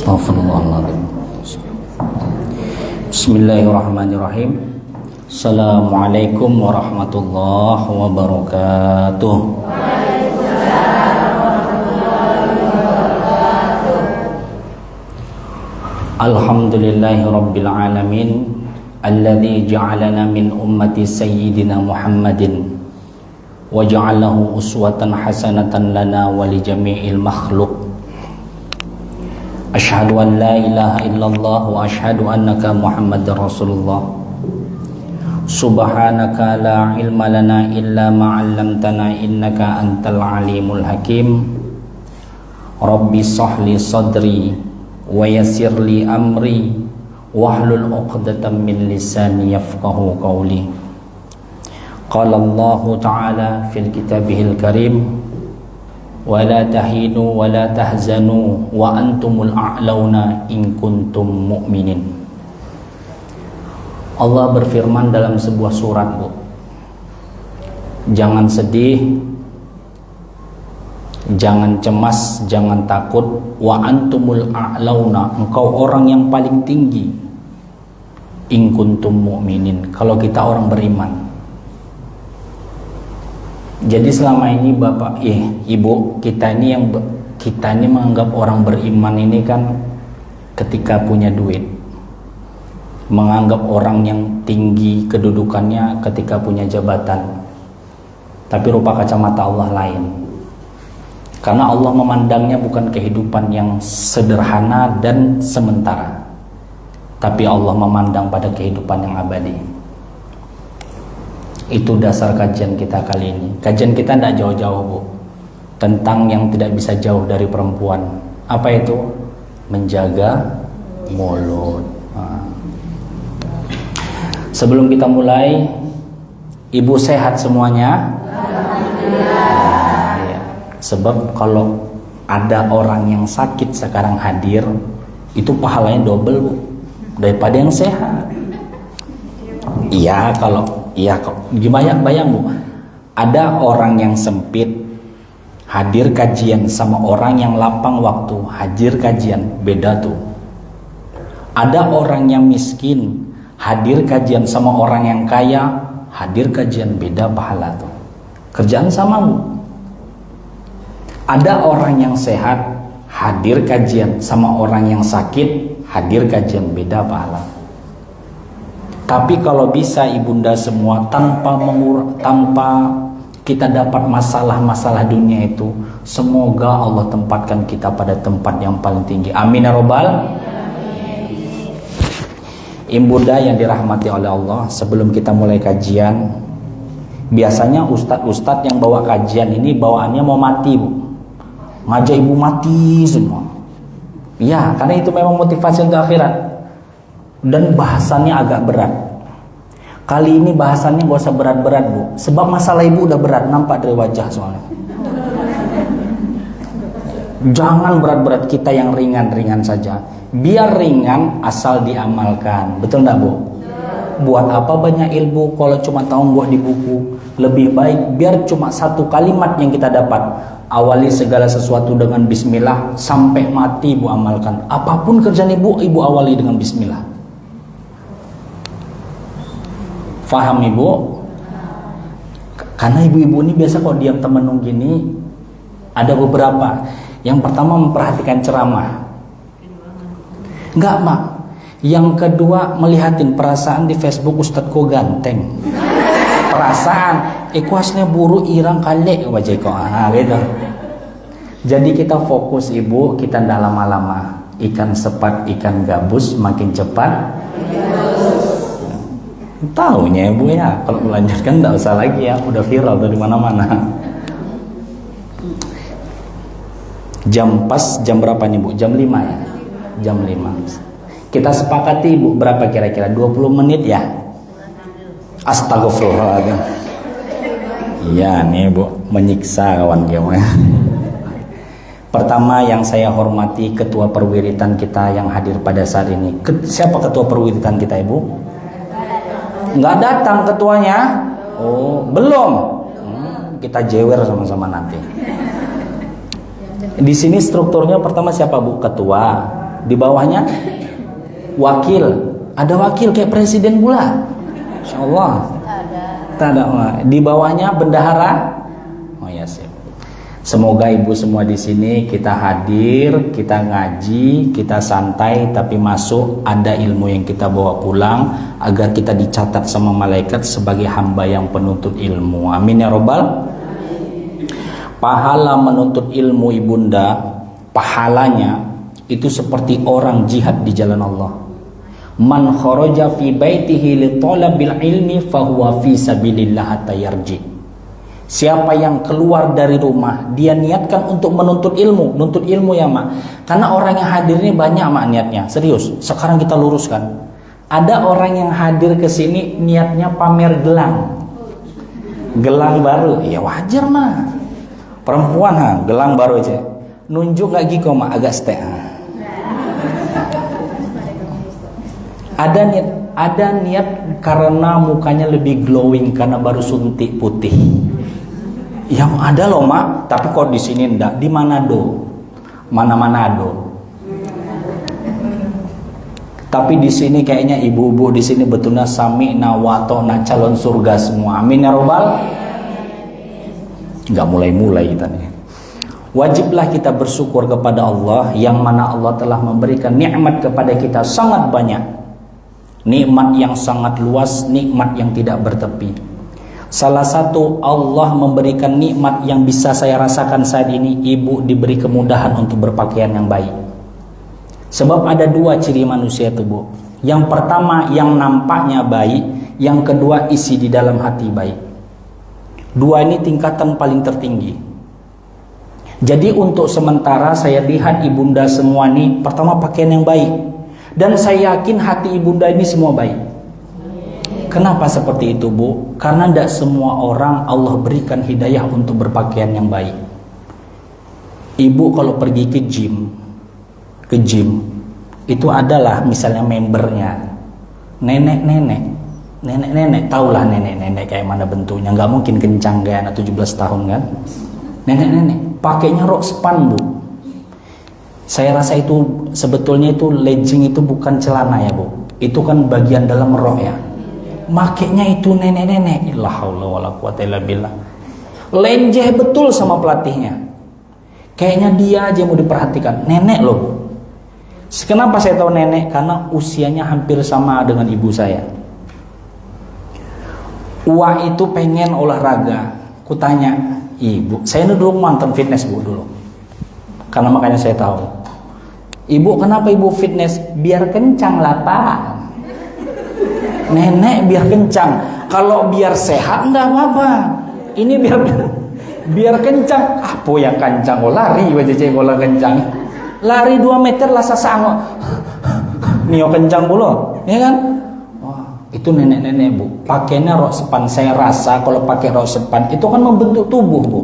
Astaghfirullahaladzim. Bismillahirrahmanirrahim. Assalamualaikum warahmatullahi wabarakatuh. Alhamdulillahi rabbil alamin, alladzi ja'alana min ummati sayyidina Muhammadin wa ja'alahu uswatan hasanatan lana wa li jami'il makhluk. Asyhadu an la ilaha illallah wa asyhadu annaka Muhammadar Rasulullah. Subhanaka la ilma lana illa ma 'allamtana innaka antal alimul hakim. Rabbi shrahli sadri wa yassir li amri wahlul 'uqdatam min lisani yafqahu qawli. Qala Allah ta'ala fil kitabihil karim, wa la tahinu wa la tahzanu wa antumul a'launa in kuntum mu'minin. Allah berfirman dalam sebuah surat, Bu. Jangan sedih, jangan cemas, jangan takut. Wa antumul a'launa, engkau orang yang paling tinggi. In kuntum mu'minin, kalau kita orang beriman. Jadi selama ini Bapak, Ibu, kita ini menganggap orang beriman ini kan ketika punya duit, menganggap orang yang tinggi kedudukannya ketika punya jabatan. Tapi rupa kacamata Allah lain. Karena Allah memandangnya bukan kehidupan yang sederhana dan sementara, tapi Allah memandang pada kehidupan yang abadi. Itu dasar kajian kita kali ini. Kajian kita tidak jauh-jauh, Bu, tentang yang tidak bisa jauh dari perempuan. Apa itu? Menjaga mulut. Sebelum kita mulai, Ibu sehat semuanya? Ya. Sebab kalau ada orang yang sakit sekarang hadir, itu pahalanya double, Bu, daripada yang sehat. Iya, kalau bayang, Bu, ada orang yang sempit hadir kajian sama orang yang lapang waktu hadir kajian, beda tuh. Ada orang yang miskin hadir kajian sama orang yang kaya hadir kajian, beda pahala tuh. Kerjaan sama, Bu. Ada orang yang sehat hadir kajian sama orang yang sakit hadir kajian, beda pahala. Tapi kalau bisa ibunda semua tanpa kita dapat masalah-masalah dunia itu, semoga Allah tempatkan kita pada tempat yang paling tinggi. Amin ya robbal. Ibunda yang dirahmati oleh Allah, sebelum kita mulai kajian, biasanya ustadz yang bawa kajian ini bawaannya mau mati, Bu. Ngajak ibu mati semua. Ya, karena itu memang motivasi untuk akhirat. Dan bahasannya agak berat. Kali ini bahasannya gak usah berat-berat, Bu, sebab masalah ibu udah berat, nampak dari wajah soalnya. Jangan berat-berat, kita yang ringan-ringan saja. Biar ringan asal diamalkan. Betul gak, Bu? Buat apa banyak ilmu kalau cuma tahu buat di buku? Lebih baik biar cuma satu kalimat yang kita dapat. Awali segala sesuatu dengan bismillah, sampai mati Ibu amalkan. Apapun kerjaan Ibu awali dengan bismillah. Faham Ibu? Karena ibu-ibu ini biasa kalau diam temenung gini, ada beberapa. Yang pertama memperhatikan ceramah. Enggak, Mak. Yang kedua melihatin perasaan di Facebook Ustadz kok ganteng. Perasaan, kuasnya buru irang kali wajah kok. Gitu. Jadi kita fokus Ibu, kita ndak lama-lama. Ikan sepat, ikan gabus makin cepat. Taunya Ibu ya, kalau melanjutkan nggak usah lagi ya, udah viral dari mana-mana. Jam berapa nih, Bu? Jam 5 ya? Jam 5. Kita sepakati Ibu berapa kira-kira? 20 menit ya? Astagfirullahaladzim. Iya nih Bu, menyiksa kawan kawan. Pertama yang saya hormati ketua perwiritan kita yang hadir pada saat ini. Siapa ketua perwiritan kita Ibu? Nggak datang ketuanya? Oh, belum. Kita jewer sama-sama nanti. Di sini strukturnya pertama siapa Bu? Ketua, di bawahnya wakil. Ada wakil kayak presiden pula. Insyaallah. Tak ada. Di bawahnya bendahara. Oh ya, sip. Semoga ibu semua di sini kita hadir, kita ngaji, kita santai, tapi masuk ada ilmu yang kita bawa pulang agar kita dicatat sama malaikat sebagai hamba yang penuntut ilmu. Amin ya robbal. Pahala menuntut ilmu ibunda, pahalanya itu seperti orang jihad di jalan Allah. Man kharaja fi baitihi li talabil ilmi fahuwa fi sabilillah hatta yarji. Siapa yang keluar dari rumah, dia niatkan untuk menuntut ilmu. Nuntut ilmu ya mak. Karena orang yang hadir ini banyak mak niatnya. Serius, sekarang kita luruskan. Ada orang yang hadir ke sini niatnya pamer gelang. Gelang baru, ya wajar mah. Perempuan ha, gelang baru aja. Nunjuk gak giko mak, agak stek. Ada niat karena mukanya lebih glowing karena baru suntik putih. Yang ada loh mak, tapi kok di sini ndak, di Manado, mana Manado. Tapi di sini kayaknya ibu-ibu di sini betulnya sami nawato na calon surga semua. Amin ya robbal. Nggak mulai-mulai kita nih. Wajiblah kita bersyukur kepada Allah yang mana Allah telah memberikan nikmat kepada kita sangat banyak. Nikmat yang sangat luas, nikmat yang tidak bertepi. Salah satu Allah memberikan nikmat yang bisa saya rasakan saat ini, ibu diberi kemudahan untuk berpakaian yang baik. Sebab ada dua ciri manusia itu bu. Yang pertama yang nampaknya baik, yang kedua isi di dalam hati baik. Dua ini tingkatan paling tertinggi. Jadi untuk sementara saya lihat ibunda semua ini pertama pakaian yang baik. Dan saya yakin hati ibunda ini semua baik. Kenapa seperti itu bu? Karena tidak semua orang Allah berikan hidayah untuk berpakaian yang baik. Ibu kalau pergi ke gym itu adalah misalnya membernya nenek, tahulah nenek kayak mana bentuknya, nggak mungkin kencang kayak anak 17 tahun kan. Nenek pakainya rok span bu. Saya rasa itu sebetulnya itu legging itu bukan celana ya bu, itu kan bagian dalam rok ya. Makainya itu nenek-nenek. La haula wala quwata illa billah. Lenjeh betul sama pelatihnya. Kayaknya dia aja mau diperhatikan. Nenek loh bu. Kenapa saya tahu nenek? Karena usianya hampir sama dengan ibu saya. Wah itu pengen olahraga. Kutanya, ibu, saya ini dulu mantan fitness bu dulu. Karena makanya saya tahu. Ibu kenapa ibu fitness? Biar kencang lah pak. Nenek biar kencang. Kalau biar sehat enggak apa-apa. Ini biar kencang. Apa yang kencang? Oh lari wajah bola kencang. Lari 2 meter lah sasango. Nio kencang pula, ya kan? Wah, itu nenek-nenek bu. Pakainya rok sepan. Saya rasa kalau pakai rok sepan itu kan membentuk tubuh bu.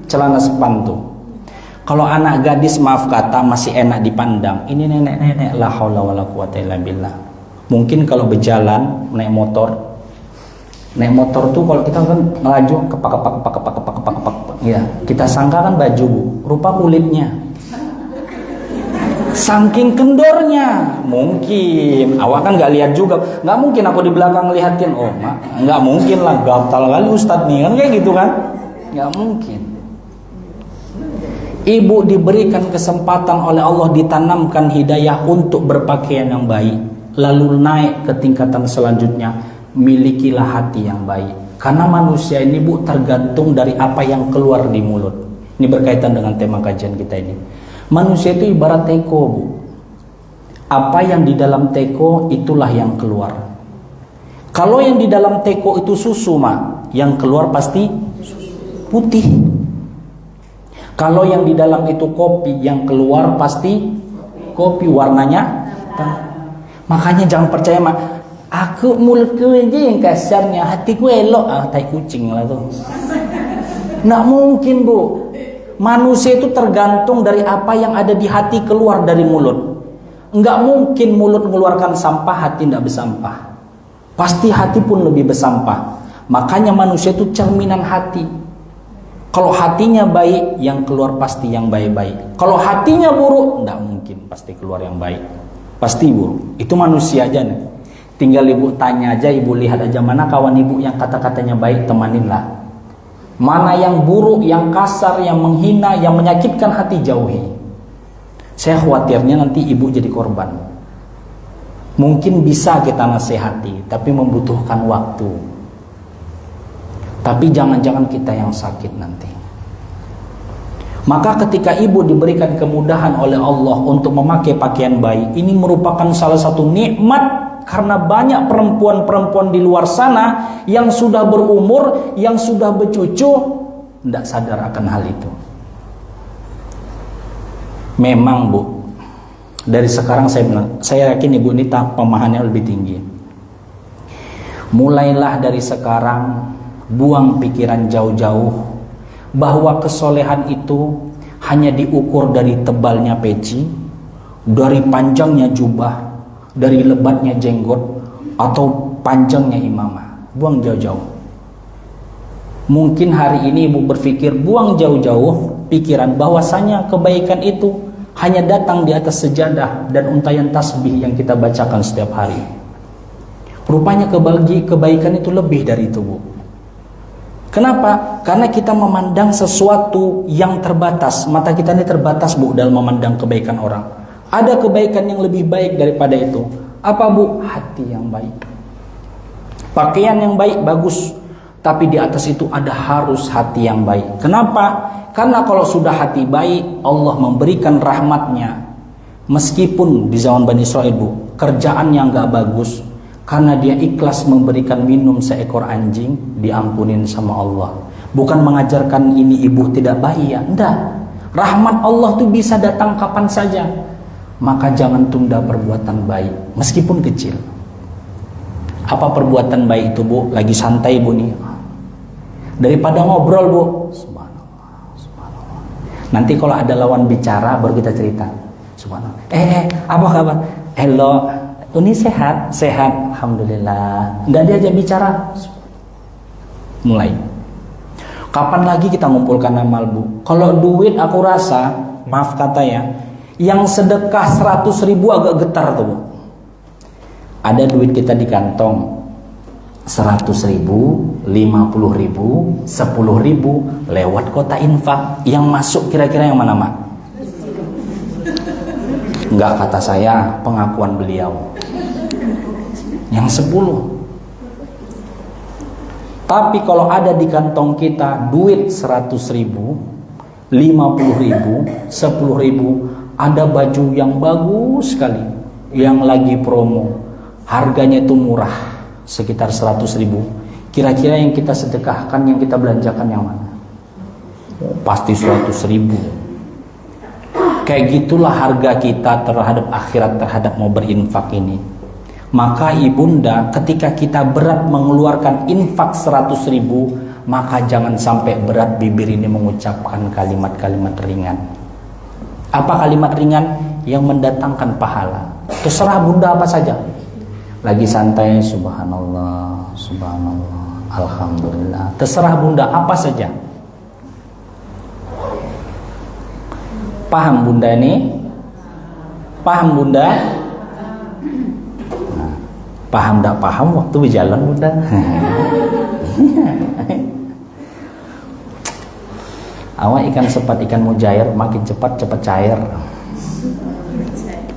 Celana sepan tuh. Kalau anak gadis maaf kata masih enak dipandang. Ini nenek-nenek la haula wala quwata illa billah. Mungkin kalau berjalan naik motor tuh kalau kita kan ngelaju kepak, ya kita sangka kan baju bu, rupa kulitnya. Saking kendornya, mungkin awak kan nggak lihat juga, nggak mungkin aku di belakang ngeliatin, oh mak, nggak mungkin lah, gatal kali ustadz nih kan kayak gitu kan, nggak mungkin. Ibu diberikan kesempatan oleh Allah ditanamkan hidayah untuk berpakaian yang baik. Lalu naik ke tingkatan selanjutnya, milikilah hati yang baik. Karena manusia ini bu tergantung dari apa yang keluar di mulut. Ini berkaitan dengan tema kajian kita ini. Manusia itu ibarat teko bu. Apa yang di dalam teko itulah yang keluar. Kalau yang di dalam teko itu susu mak, yang keluar pasti putih. Kalau yang di dalam itu kopi, yang keluar pasti kopi warnanya hitam. Makanya jangan percaya mak, aku mulutku aja yang kasarnya, hatiku elok, tai kucing lah tuh. Nggak mungkin bu. Manusia itu tergantung dari apa yang ada di hati keluar dari mulut. Nggak mungkin mulut mengeluarkan sampah, hati nggak bersampah. Pasti hati pun lebih bersampah. Makanya manusia itu cerminan hati. Kalau hatinya baik, yang keluar pasti yang baik-baik. Kalau hatinya buruk, tidak mungkin pasti keluar yang baik. Pasti buruk. Itu manusia aja nih. Tinggal ibu tanya aja, ibu lihat aja mana kawan ibu yang kata-katanya baik, temaninlah. Mana yang buruk, yang kasar, yang menghina, yang menyakitkan hati, jauhi. Saya khawatirnya nanti ibu jadi korban. Mungkin bisa kita nasihati, tapi membutuhkan waktu. Tapi jangan-jangan kita yang sakit nanti. Maka ketika ibu diberikan kemudahan oleh Allah untuk memakai pakaian bayi, ini merupakan salah satu nikmat. Karena banyak perempuan-perempuan di luar sana yang sudah berumur, yang sudah bercucu, tidak sadar akan hal itu. Memang Bu, dari sekarang saya yakin ibu ini pemahamannya lebih tinggi. Mulailah dari sekarang, buang pikiran jauh-jauh bahwa kesolehan itu hanya diukur dari tebalnya peci, dari panjangnya jubah, dari lebatnya jenggot, atau panjangnya imamah. Buang jauh-jauh. Mungkin hari ini ibu berpikir, buang jauh-jauh pikiran bahwasanya kebaikan itu hanya datang di atas sejadah dan untayan tasbih yang kita bacakan setiap hari. Rupanya kebaikan itu lebih dari itu, Bu. Kenapa? Karena kita memandang sesuatu yang terbatas. Mata kita ini terbatas, Bu, dalam memandang kebaikan orang. Ada kebaikan yang lebih baik daripada itu. Apa, Bu? Hati yang baik. Pakaian yang baik bagus, tapi di atas itu ada harus hati yang baik. Kenapa? Karena kalau sudah hati baik, Allah memberikan rahmatnya. Meskipun di zaman Bani Israil, Bu, kerjaannya nggak bagus, karena dia ikhlas memberikan minum seekor anjing, diampunin sama Allah. Bukan mengajarkan ini ibu tidak baik ya, enggak. Rahmat Allah tuh bisa datang kapan saja. Maka jangan tunda perbuatan baik, meskipun kecil. Apa perbuatan baik itu, Bu? Lagi santai, Bu, nih. Daripada ngobrol, Bu. Subhanallah, subhanallah. Nanti kalau ada lawan bicara, baru kita cerita. Subhanallah. Apa kabar? Hello, ini sehat? Sehat, alhamdulillah. Nggak diajak bicara. Mulai. Kapan lagi kita ngumpulkan amal, Bu? Kalau duit aku rasa, maaf kata ya, yang sedekah 100.000 agak getar tuh, Bu. Ada duit kita di kantong 100.000, 50.000, 10.000 lewat kota infak. Yang masuk kira-kira yang mana, Mak? Enggak, kata saya, pengakuan beliau. Yang 10. Tapi kalau ada di kantong kita duit 100.000, 50.000, 10.000, ada baju yang bagus sekali, yang lagi promo, harganya itu murah, sekitar 100.000. Kira-kira yang kita sedekahkan, yang kita belanjakan yang mana? Pasti 100.000. Kayak gitulah harga kita terhadap akhirat, terhadap mau berinfak ini. Maka ibunda, ketika kita berat mengeluarkan infak 100.000, maka jangan sampai berat bibir ini mengucapkan kalimat-kalimat ringan. Apa kalimat ringan? Yang mendatangkan pahala. Terserah bunda apa saja. Lagi santai, subhanallah, subhanallah, alhamdulillah. Terserah bunda apa saja. Paham bunda ini? Paham bunda? Nah, paham tak paham waktu berjalan bunda. Awak ikan sepat ikan mujair, makin cepat cair.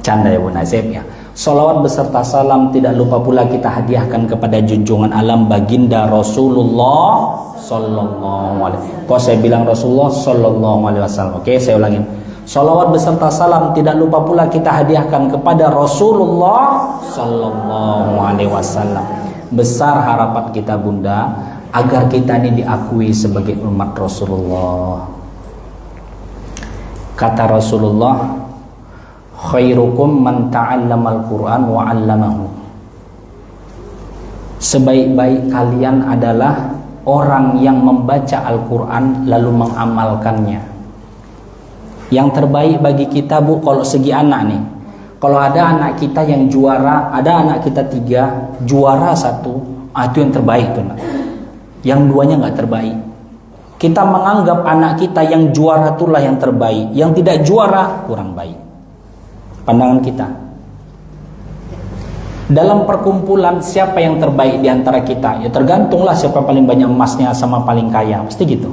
Canda ya Bu Nasib ya. Salawat beserta salam tidak lupa pula kita hadiahkan kepada junjungan alam baginda Rasulullah sallallahu alaihi wasallam. Kok saya bilang Rasulullah sallallahu alaihi wasallam? Oke, saya ulangin. Salawat beserta salam tidak lupa pula kita hadiahkan kepada Rasulullah sallallahu alaihi wasallam. Besar harapan kita bunda agar kita ini diakui sebagai umat Rasulullah. Kata Rasulullah, khairukum man ta'allamal Qur'an wa 'allamahu. Sebaik-baik kalian adalah orang yang membaca Al-Qur'an lalu mengamalkannya. Yang terbaik bagi kita, Bu, kalau segi anak nih. Kalau ada anak kita yang juara, ada anak kita 3, juara 1, itu yang terbaik tuh, Nak. Yang 2-nya nggak terbaik. Kita menganggap anak kita yang juara itulah yang terbaik, yang tidak juara kurang baik. Pandangan kita. Dalam perkumpulan siapa yang terbaik di antara kita? Ya tergantunglah siapa paling banyak emasnya sama paling kaya, pasti gitu.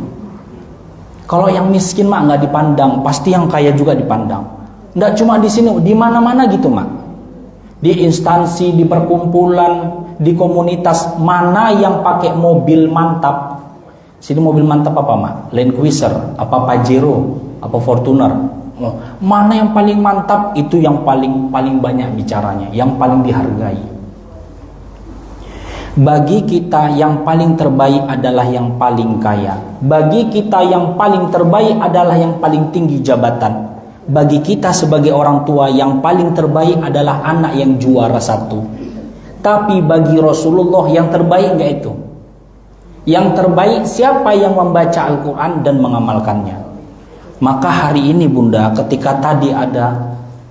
Kalau yang miskin mah nggak dipandang, pasti yang kaya juga dipandang. Nggak cuma di sini, di mana-mana gitu mak. Di instansi, di perkumpulan, di komunitas, mana yang pakai mobil mantap? Sini mobil mantap apa mak? Land Cruiser, apa Pajero, apa Fortuner? Mana yang paling mantap? Itu yang paling banyak bicaranya, yang paling dihargai. Bagi kita yang paling terbaik adalah yang paling kaya. Bagi kita yang paling terbaik adalah yang paling tinggi jabatan. Bagi kita sebagai orang tua yang paling terbaik adalah anak yang juara satu. Tapi bagi Rasulullah yang terbaik enggak itu. Yang terbaik siapa yang membaca Al-Quran dan mengamalkannya. Maka hari ini bunda, ketika tadi ada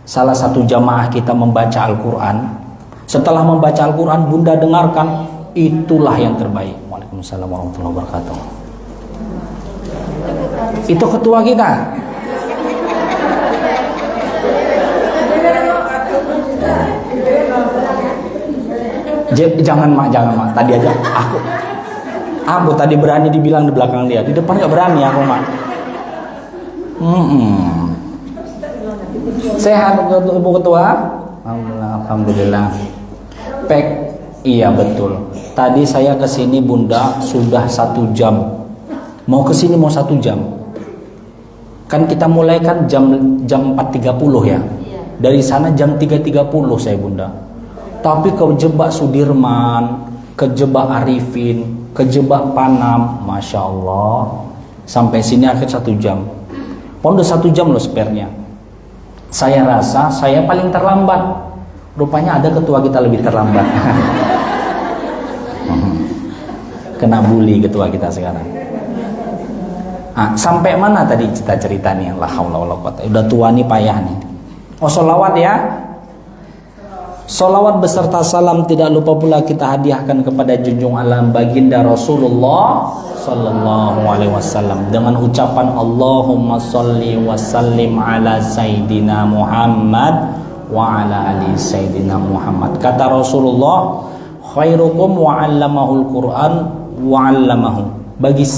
salah satu jamaah kita membaca Al-Quran, setelah membaca Al-Quran bunda dengarkan, itulah yang terbaik. Waalaikumsalam warahmatullahi wabarakatuh. Itu ketua kita. Jangan mak. Tadi aja aku tadi berani dibilang di belakang dia, di depan nggak berani aku mak. Sehat Bu Ketua? Alhamdulillah. Iya betul. Tadi saya kesini bunda sudah 1 jam. Mau kesini mau 1 jam. Kan kita mulai kan jam 4.30 ya. Dari sana jam 3.30 saya bunda. Tapi kejebak Sudirman, kejebak Arifin, kejebak Panam, masya Allah. Sampai sini akhir 1 jam. Udah 1 jam loh spare-nya. Saya rasa saya paling terlambat. Rupanya ada ketua kita lebih terlambat. Kena bully ketua kita sekarang. Sampai mana tadi kita cerita nih? La haula wala quwata. Udah tua nih payah nih. Sholawat ya. Sholawat beserta salam tidak lupa pula kita hadiahkan kepada junjung alam baginda Rasulullah Sallallahu Alaihi Wasallam dengan ucapan Allahumma sholli wa sallim ala Sayyidina Muhammad wa ala ali Sayyidina Muhammad. Kata Rasulullah, khairukum wa 'allamahul Quran wa 'allamahu. Bagi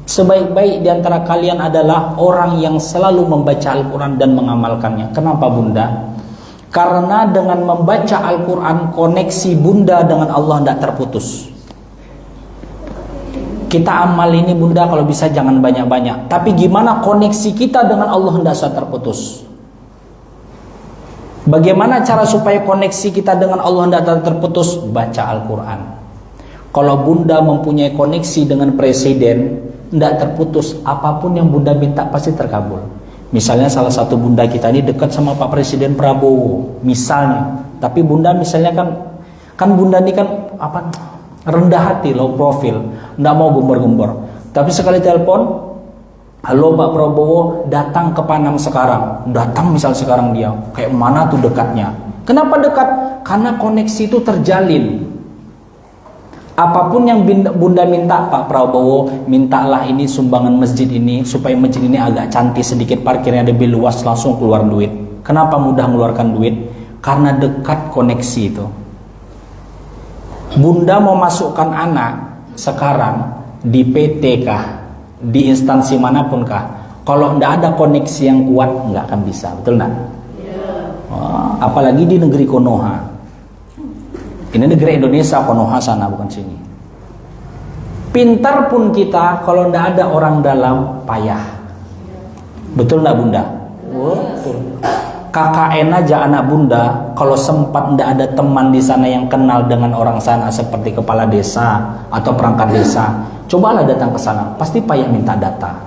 sebaik-baik di antara kalian adalah orang yang selalu membaca Al-Quran dan mengamalkannya. Kenapa bunda? Karena dengan membaca Al-Quran koneksi bunda dengan Allah tidak terputus. Kita amal ini bunda kalau bisa jangan banyak-banyak. Tapi gimana koneksi kita dengan Allah tidak usah terputus. Bagaimana cara supaya koneksi kita dengan Allah tidak terputus? Baca Al-Quran. Kalau bunda mempunyai koneksi dengan presiden, tidak terputus. Apapun yang bunda minta pasti terkabul. Misalnya salah satu bunda kita ini dekat sama Pak Presiden Prabowo, misalnya. Tapi bunda misalnya kan bunda ini kan rendah hati, low profile, nggak mau gembor-gembor. Tapi sekali telepon, halo Pak Prabowo, datang ke Panam sekarang. Datang misal sekarang dia, kayak mana tuh dekatnya? Kenapa dekat? Karena koneksi itu terjalin. Apapun yang bunda minta, Pak Prabowo, mintalah ini sumbangan masjid ini supaya masjid ini agak cantik sedikit, parkirnya lebih luas, langsung keluar duit. Kenapa mudah mengeluarkan duit? Karena dekat koneksi itu. Bunda mau masukkan anak sekarang di PT kah, di instansi manapun kah, kalau tidak ada koneksi yang kuat nggak akan bisa, betul nggak? Apalagi di negeri Konoha. Ini negeri Indonesia, Konoha sana bukan sini. Pintar pun kita kalau tidak ada orang dalam payah. Betul nggak bunda? Betul. KKN aja anak bunda kalau sempat tidak ada teman di sana yang kenal dengan orang sana seperti kepala desa atau perangkat desa, cobalah datang ke sana, pasti payah minta data.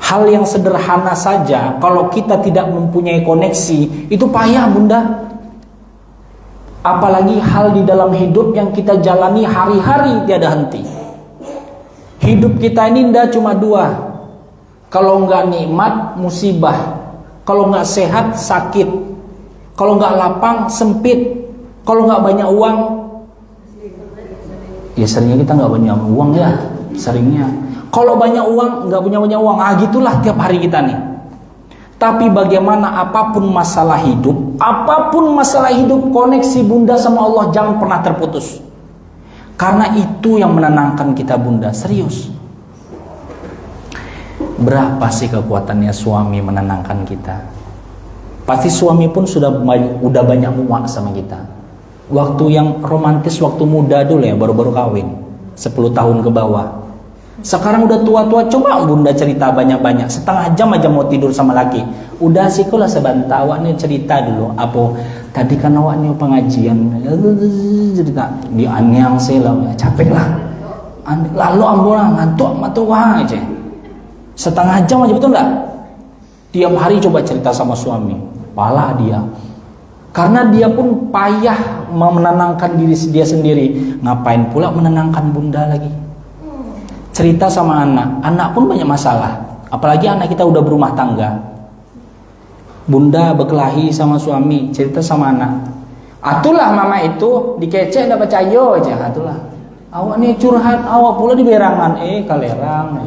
Hal yang sederhana saja kalau kita tidak mempunyai koneksi itu payah bunda. Apalagi hal di dalam hidup yang kita jalani hari-hari tiada henti. Hidup kita ini tidak cuma 2. Kalau nggak nikmat, musibah. Kalau nggak sehat, sakit. Kalau nggak lapang, sempit. Kalau nggak banyak uang, ya seringnya kita nggak banyak uang ya. Seringnya. Kalau banyak uang, nggak punya banyak uang. Gitulah tiap hari kita nih. Tapi bagaimana apapun masalah hidup, koneksi bunda sama Allah jangan pernah terputus. Karena itu yang menenangkan kita bunda, serius. Berapa sih kekuatannya suami menenangkan kita? Pasti suami pun udah banyak muak sama kita. Waktu yang romantis, waktu muda dulu ya, baru-baru kawin, 10 tahun ke bawah. Sekarang udah tua-tua, coba bunda cerita banyak-banyak. Setengah jam aja mau tidur sama laki. Udah sih lah sebentar, awak nih cerita dulu. Apa tadi kan awak nih pengajian, cerita di anyang sih lah, capek lah. Lalu ambulan ngantuk matuah aja. Setengah jam aja, betul nggak? Tiap hari coba cerita sama suami, pala dia. Karena dia pun payah menenangkan diri dia sendiri. Ngapain pula menenangkan bunda lagi? Cerita sama anak pun banyak masalah. Apalagi anak kita udah berumah tangga. Bunda berkelahi sama suami, cerita sama anak. Atulah mama itu dikecek dah percaya aja. Atulah. Awak nih curhat, awak pula di berangan. Kalerang.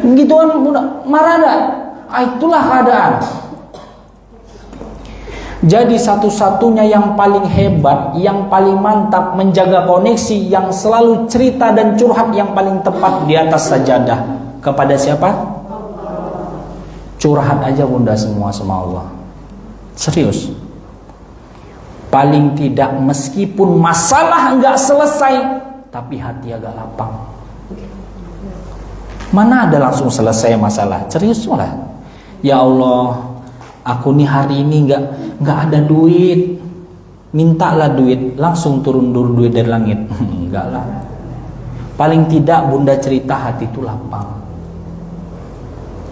Gituan bunda, marah dah. Itulah keadaan. Jadi satu-satunya yang paling hebat, yang paling mantap menjaga koneksi, yang selalu cerita dan curhat yang paling tepat di atas sajadah. Kepada siapa? Curhat aja bunda semua sama Allah. Serius. Paling tidak meskipun masalah enggak selesai, tapi hati agak lapang. Mana ada langsung selesai masalah? Serius lah. Ya Allah, aku nih hari ini nggak ada duit, mintalah duit, langsung turun duit dari langit. Enggak lah. Paling tidak bunda cerita hati itu lapang.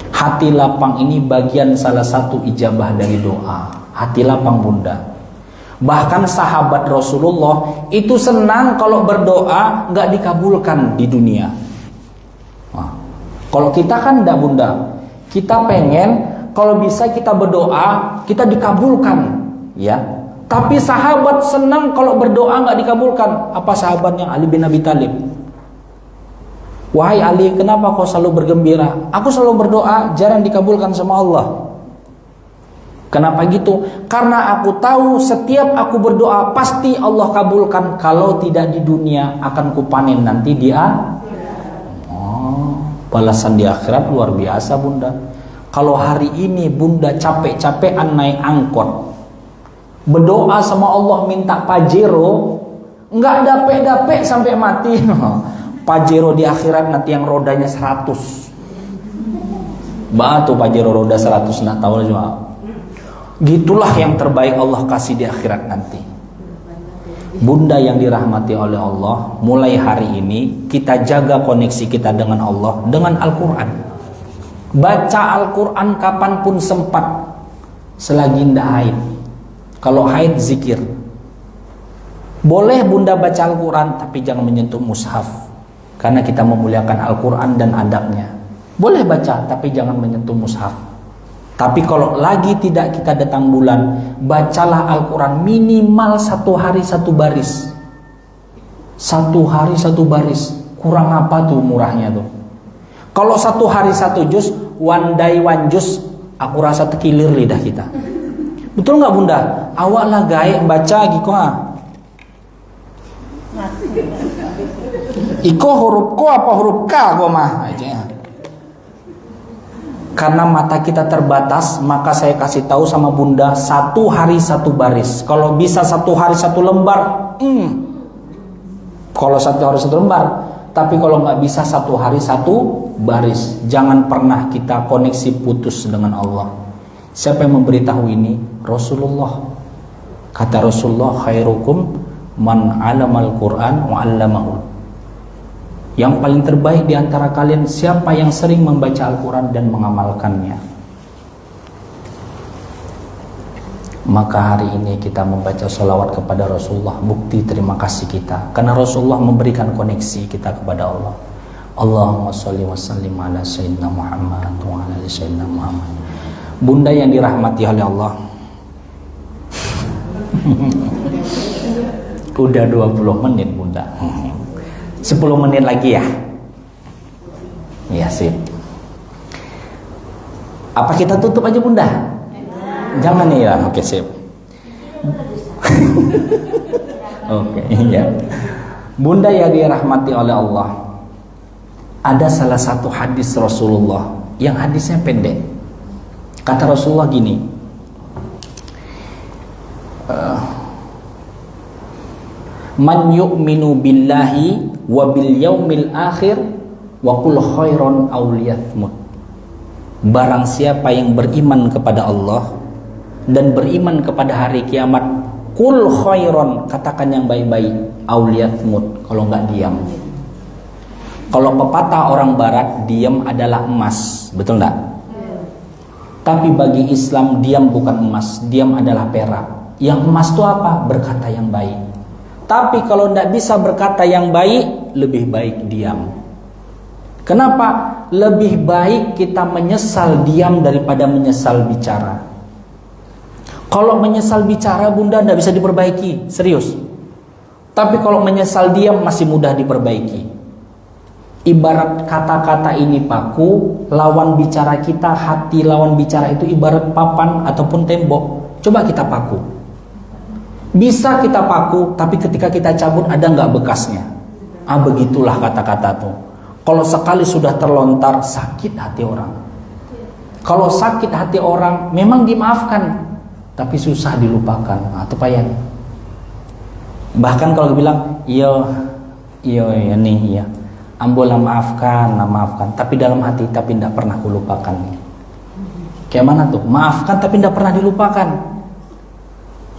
Hati lapang ini bagian salah satu ijabah dari doa. Hati lapang bunda. Bahkan sahabat Rasulullah itu senang kalau berdoa nggak dikabulkan di dunia. Kalau kita kan enggak bunda, kita pengen kalau bisa kita berdoa, kita dikabulkan, ya. Tapi sahabat senang kalau berdoa nggak dikabulkan. Apa sahabatnya? Ali bin Abi Thalib. Wahai Ali, kenapa kau selalu bergembira? Aku selalu berdoa, jarang dikabulkan sama Allah. Kenapa gitu? Karena aku tahu setiap aku berdoa pasti Allah kabulkan. Kalau tidak di dunia akan kupanen nanti dia. Balasan di akhirat luar biasa bunda. Kalau hari ini bunda capek-capekan naik angkot, berdoa sama Allah minta Pajero, nggak dapet-dapet sampai mati. Pajero di akhirat nanti yang rodanya 100. Batu Pajero roda 100 nak tahu cuma. Gitulah yang terbaik Allah kasih di akhirat nanti. Bunda yang dirahmati oleh Allah, mulai hari ini kita jaga koneksi kita dengan Allah dengan Al-Quran. Baca Al-Quran kapanpun sempat, selagi tidak haid. Kalau haid zikir. Boleh bunda baca Al-Quran, tapi jangan menyentuh mushaf, karena kita memuliakan Al-Quran dan adabnya. Boleh baca, tapi jangan menyentuh mushaf. Tapi kalau lagi tidak kita datang bulan, bacalah Al-Quran minimal 1 hari 1 baris. 1 hari 1 baris. Kurang apa tuh murahnya tuh? Kalau 1 hari 1 juz, one day one juz, aku rasa terkilir lidah kita. Betul nggak bunda? Awak lah gaek baca gitu Iko huruf ko apa huruf K kok mah aja. Karena mata kita terbatas, maka saya kasih tahu sama bunda 1 hari 1 baris. Kalau bisa 1 hari 1 lembar, kalau 1 hari 1 lembar. Tapi kalau nggak bisa 1 hari 1 baris. Jangan pernah kita koneksi putus dengan Allah. Siapa yang memberitahu ini? Rasulullah. Kata Rasulullah, khairukum man 'allamal Qur'an wa 'allamahu. Yang paling terbaik di antara kalian siapa yang sering membaca Al-Quran dan mengamalkannya. Maka hari ini kita membaca sholawat kepada Rasulullah, bukti terima kasih kita, karena Rasulullah memberikan koneksi kita kepada Allah. Allahumma sholli wa sallim ala sayyidina Muhammad wa ala ali sayyidina Muhammad. Bunda yang dirahmati oleh Allah, udah 20 menit bunda. 10 menit lagi ya. Ya sip. Apa kita tutup aja Bunda? Jangan ya. Oke sip. Oke ya. Bunda ya dirahmati oleh Allah. Ada salah satu hadis Rasulullah yang hadisnya pendek. Kata Rasulullah gini, man yu'minu billahi wa bil yaumil akhir wa qul khairan aw liyathmut. Barang siapa yang beriman kepada Allah dan beriman kepada hari kiamat, qul khairan, katakan yang baik-baik, aw liyathmut, kalau enggak diam. Kalau pepatah orang barat, diam adalah emas, betul enggak? Tapi bagi Islam, diam bukan emas, diam adalah perak. Yang emas itu apa? Berkata yang baik. Tapi kalau tidak bisa berkata yang baik, lebih baik diam. Kenapa? Lebih baik kita menyesal diam daripada menyesal bicara. Kalau menyesal bicara, Bunda, tidak bisa diperbaiki, serius. Tapi kalau menyesal diam masih mudah diperbaiki. Ibarat kata-kata ini paku, lawan bicara kita, hati lawan bicara itu ibarat papan ataupun tembok. Coba kita paku. Bisa kita paku, tapi ketika kita cabut ada nggak bekasnya? Begitulah kata-kata tuh. Kalau sekali sudah terlontar, sakit hati orang. Kalau sakit hati orang, memang dimaafkan, tapi susah dilupakan. Itu payah. Bahkan kalau bilang, iya nih, iya. Ambolah maafkan, tapi dalam hati, tapi tidak pernah kulupakan. Kayak mana tuh? Maafkan tapi tidak pernah dilupakan.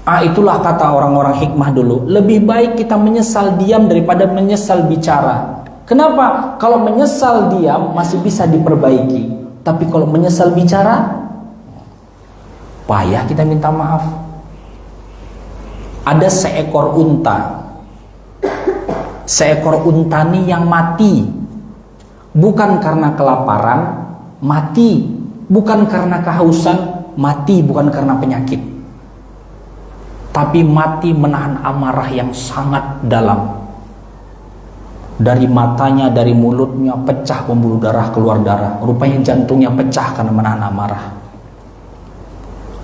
Itulah kata orang-orang hikmah dulu. Lebih baik kita menyesal diam daripada menyesal bicara. Kenapa? Kalau menyesal diam masih bisa diperbaiki. Tapi kalau menyesal bicara, payah kita minta maaf. Ada seekor unta. Seekor unta ini yang mati bukan karena kelaparan, mati bukan karena kehausan, mati bukan karena penyakit, tapi mati menahan amarah yang sangat dalam. Dari matanya, dari mulutnya pecah pembuluh darah, keluar darah. Rupanya jantungnya pecah karena menahan amarah.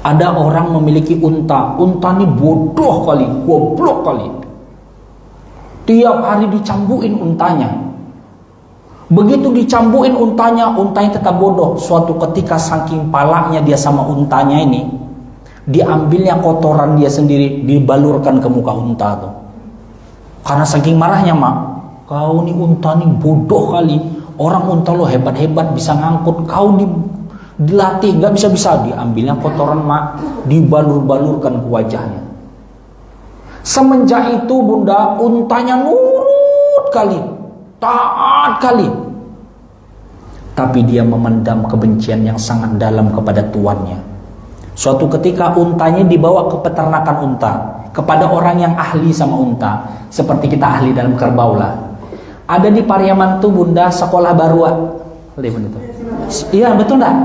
Ada orang memiliki unta ini bodoh kali, goblok kali. Tiap hari dicambuin untanya. Begitu dicambuin untanya tetap bodoh. Suatu ketika saking palaknya dia sama untanya ini, diambilnya kotoran dia sendiri, dibalurkan ke muka unta tuh. Karena saking marahnya, mak, kau nih unta nih bodoh kali. Orang unta lo hebat-hebat bisa ngangkut, kau dilatih nggak bisa-bisa. Diambilnya kotoran, mak, dibalur-balurkan ke wajahnya. Semenjak itu, Bunda, untanya nurut kali, taat kali. Tapi dia memendam kebencian yang sangat dalam kepada tuannya. Suatu ketika untanya dibawa ke peternakan unta, kepada orang yang ahli sama unta, seperti kita ahli dalam kerbau lah. Ada di Pariaman tuh, Bunda, sekolah barua. Iya, betul enggak?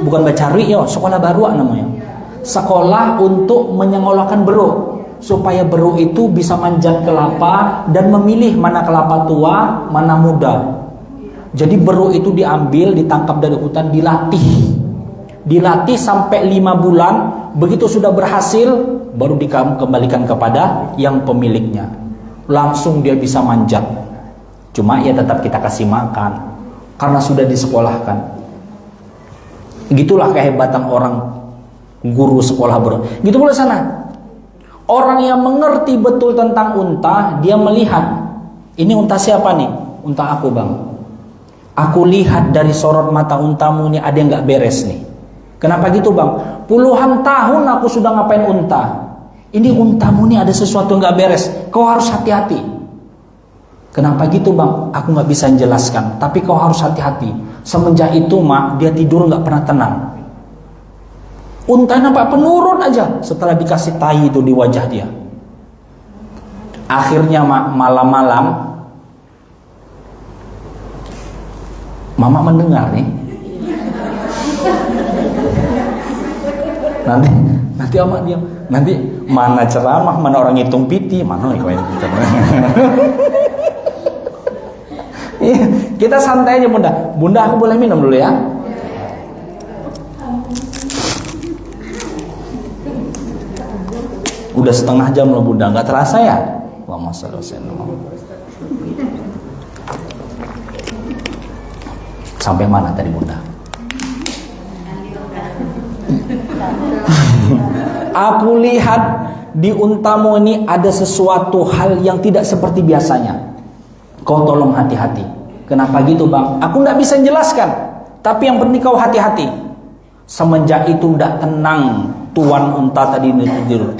Bukan Bacarwi, sekolah barua namanya. Sekolah untuk menyengolahkan beruk, supaya beruk itu bisa manjat kelapa dan memilih mana kelapa tua, mana muda. Jadi beruk itu diambil, ditangkap dari hutan, dilatih sampai 5 bulan. Begitu sudah berhasil, baru dikembalikan kepada yang pemiliknya. Langsung dia bisa manjat. Cuma ya tetap kita kasih makan, karena sudah disekolahkan. Gitulah kehebatan orang guru sekolah beruk. Gitu pula sana. Orang yang mengerti betul tentang unta, dia melihat, ini unta siapa nih? Unta aku, Bang. Aku lihat dari sorot mata untamu nih ada yang gak beres nih. Kenapa gitu, Bang? Puluhan tahun aku sudah ngapain unta. Ini untamu nih ada sesuatu yang gak beres. Kau harus hati-hati. Kenapa gitu, Bang? Aku gak bisa menjelaskan, tapi kau harus hati-hati. Semenjak itu, mak, dia tidur gak pernah tenang. Unta nampak penurut aja setelah dikasih tai itu di wajah dia. Akhirnya malam-malam mama mendengar nih. Nanti amak dia. Nanti mana ceramah, mana orang hitung piti, mana yang kita. Kita santai aja Bunda. Bunda aku boleh minum dulu ya. Udah setengah jam loh Bunda, nggak terasa ya? Allahumma shalli ala Muhammad. Sampai mana tadi Bunda? Aku lihat di untamu ini ada sesuatu hal yang tidak seperti biasanya. Kau tolong hati-hati. Kenapa gitu Bang? Aku nggak bisa menjelaskan. Tapi yang penting kau hati-hati. Semenjak itu udah tenang tuan unta tadi tidur.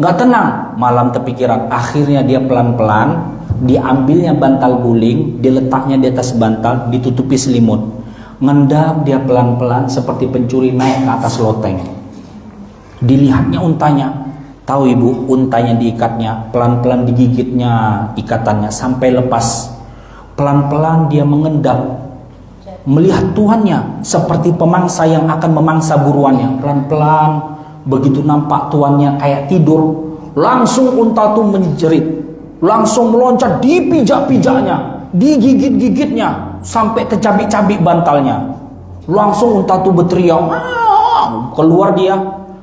Nggak tenang, malam terpikiran. Akhirnya dia pelan-pelan diambilnya bantal guling, diletaknya di atas bantal, ditutupi selimut. Ngendap dia pelan-pelan seperti pencuri naik ke atas loteng. Dilihatnya untanya. Tahu ibu, untanya diikatnya, pelan-pelan digigitnya ikatannya sampai lepas. Pelan-pelan dia mengendap, melihat tuannya seperti pemangsa yang akan memangsa buruannya. Pelan-pelan begitu nampak tuannya kayak tidur, langsung unta itu menjerit, langsung meloncat, dipijak-pijaknya, digigit-gigitnya sampai tercabik-cabik bantalnya. Langsung unta itu berteriak, keluar dia,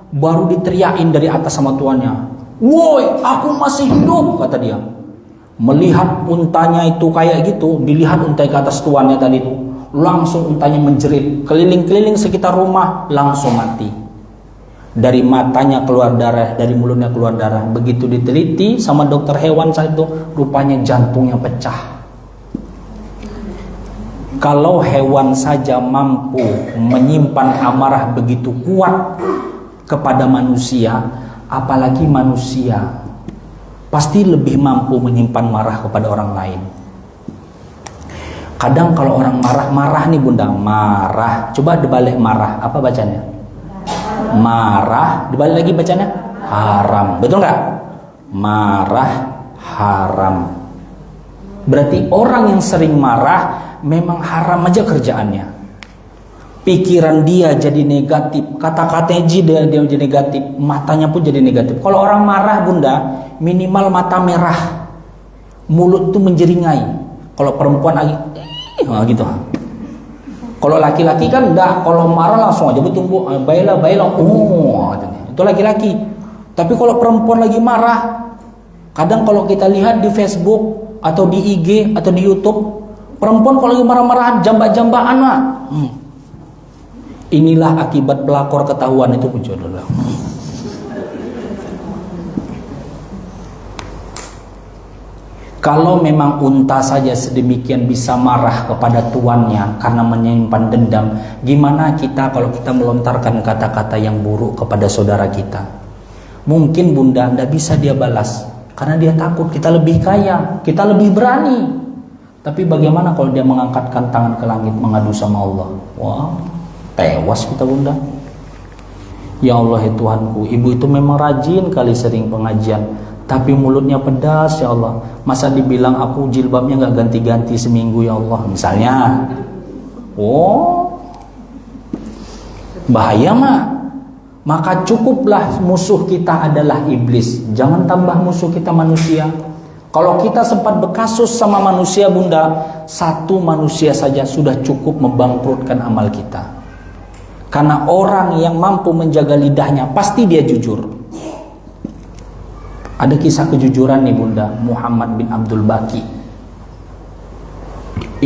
baru diteriakin dari atas sama tuannya. Woi, aku masih hidup, kata dia. Melihat untanya itu kayak gitu, dilihat unta ke atas tuannya tadi itu, langsung untanya menjerit, keliling-keliling sekitar rumah, langsung mati. Dari matanya keluar darah, dari mulutnya keluar darah. Begitu diteliti sama dokter hewan saat itu, rupanya jantungnya pecah. Kalau hewan saja mampu menyimpan amarah begitu kuat kepada manusia, apalagi manusia pasti lebih mampu menyimpan marah kepada orang lain. Kadang kalau orang marah nih Bunda, marah, coba dibalik marah, apa bacanya? Marah, dibalik lagi bacanya haram, betul nggak? Marah haram. Berarti orang yang sering marah memang haram aja kerjaannya. Pikiran dia jadi negatif, kata-katanya dia jadi negatif, matanya pun jadi negatif. Kalau orang marah Bunda, minimal mata merah, mulut tuh menjeringai. Kalau perempuan lagi, gitu. Kalau laki-laki kan enggak, kalau marah langsung aja bertumbuk, baiklah, itu laki-laki. Tapi kalau perempuan lagi marah, kadang kalau kita lihat di Facebook atau di IG atau di YouTube, perempuan kalau lagi marah-marahan, jambak-jambakan lah. Inilah akibat pelakor ketahuan itu jodoh. Kalau memang unta saja sedemikian bisa marah kepada tuannya karena menyimpan dendam, gimana kita kalau kita melontarkan kata-kata yang buruk kepada saudara kita? Mungkin Bunda tidak bisa dia balas karena dia takut kita lebih kaya, kita lebih berani. Tapi bagaimana kalau dia mengangkatkan tangan ke langit mengadu sama Allah? Wah, tewas kita Bunda. Ya Allah ya Tuhanku, ibu itu memang rajin kali sering pengajian, tapi mulutnya pedas ya Allah. Masa dibilang aku jilbabnya nggak ganti-ganti seminggu ya Allah misalnya. Oh, bahaya mak. Maka cukuplah musuh kita adalah iblis, jangan tambah musuh kita manusia. Kalau kita sempat berkasus sama manusia Bunda, satu manusia saja sudah cukup membangkrutkan amal kita. Karena orang yang mampu menjaga lidahnya pasti dia jujur. Ada kisah kejujuran nih Bunda, Muhammad bin Abdul Baqi.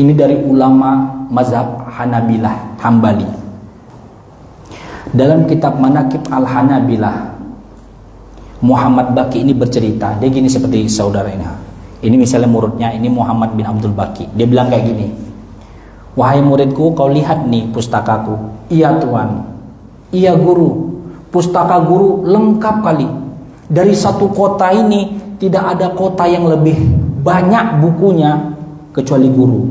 Ini dari ulama mazhab Hanabilah, Hambali. Dalam kitab Manaqib Al-Hanabilah, Muhammad Baqi ini bercerita. Dia gini seperti saudara ini. Ini misalnya muridnya, ini Muhammad bin Abdul Baqi. Dia bilang kayak gini. Wahai muridku, kau lihat nih pustakaku. Iya Tuhan. Iya guru. Pustaka guru lengkap kali. Dari satu kota ini tidak ada kota yang lebih banyak bukunya kecuali guru.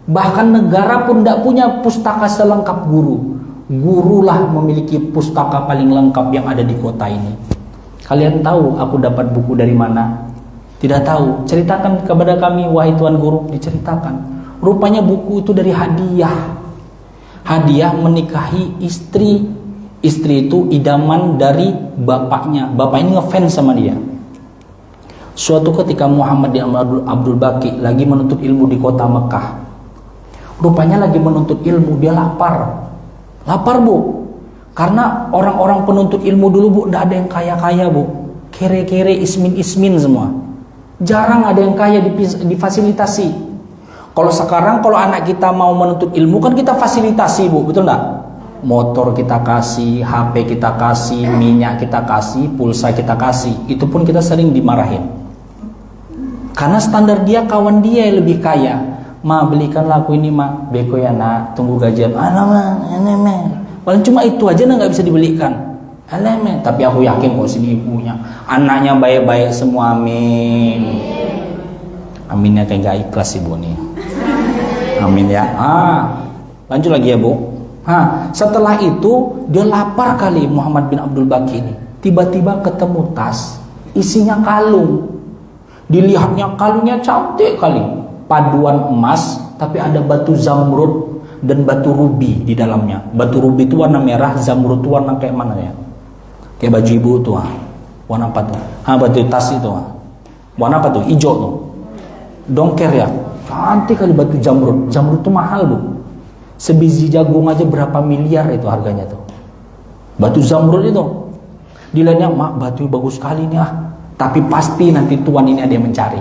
Bahkan negara pun tidak punya pustaka selengkap guru. Gurulah memiliki pustaka paling lengkap yang ada di kota ini. Kalian tahu aku dapat buku dari mana? Tidak tahu. Ceritakan kepada kami wahai Tuan Guru. Diceritakan. Rupanya buku itu dari hadiah. Hadiah menikahi istri Istri itu idaman dari bapaknya. Bapak ini ngefans sama dia. Suatu ketika Muhammad bin Abdul Baqi lagi menuntut ilmu di kota Mekah. Rupanya lagi menuntut ilmu, dia lapar. Lapar, Bu. Karena orang-orang penuntut ilmu dulu, Bu, tidak ada yang kaya-kaya, Bu. Kere-kere, ismin-ismin semua. Jarang ada yang kaya difasilitasi. Kalau sekarang kalau anak kita mau menuntut ilmu kan kita fasilitasi, Bu, betul enggak? Motor kita kasih, HP kita kasih, minyak kita kasih, pulsa kita kasih. Itu pun kita sering dimarahin. Karena standar dia, kawan dia yang lebih kaya. Ma, belikanlah aku ini, Ma. Beko ya, nak, tunggu gajian. Alamak, paling cuma itu aja nggak bisa dibelikan. Alamak, tapi aku yakin kok sini ibunya, anaknya baik-baik semua, amin. Aminnya kayak gak ikhlas ibu nih. Amin ya. Lanjut lagi ya, Bu. Setelah itu dia lapar kali Muhammad bin Abdul Baqi ini. Tiba-tiba ketemu tas, isinya kalung. Dilihatnya kalungnya cantik kali. Paduan emas, tapi ada batu zamrud dan batu rubi di dalamnya. Batu rubi itu warna merah, zamrud itu warna kayak mana ya? Kayak baju ibu tuh. Warna apa tuh? Batu tas itu. Warna apa tuh? Hijau tuh. Dongker ya. Cantik kali batu zamrud. Zamrud itu mahal, Bu. Sebiji jagung aja berapa miliar itu harganya tuh. Batu zamrud itu. Dilihatnya, mak, batu bagus sekali nih Tapi pasti nanti tuan ini ada yang mencari.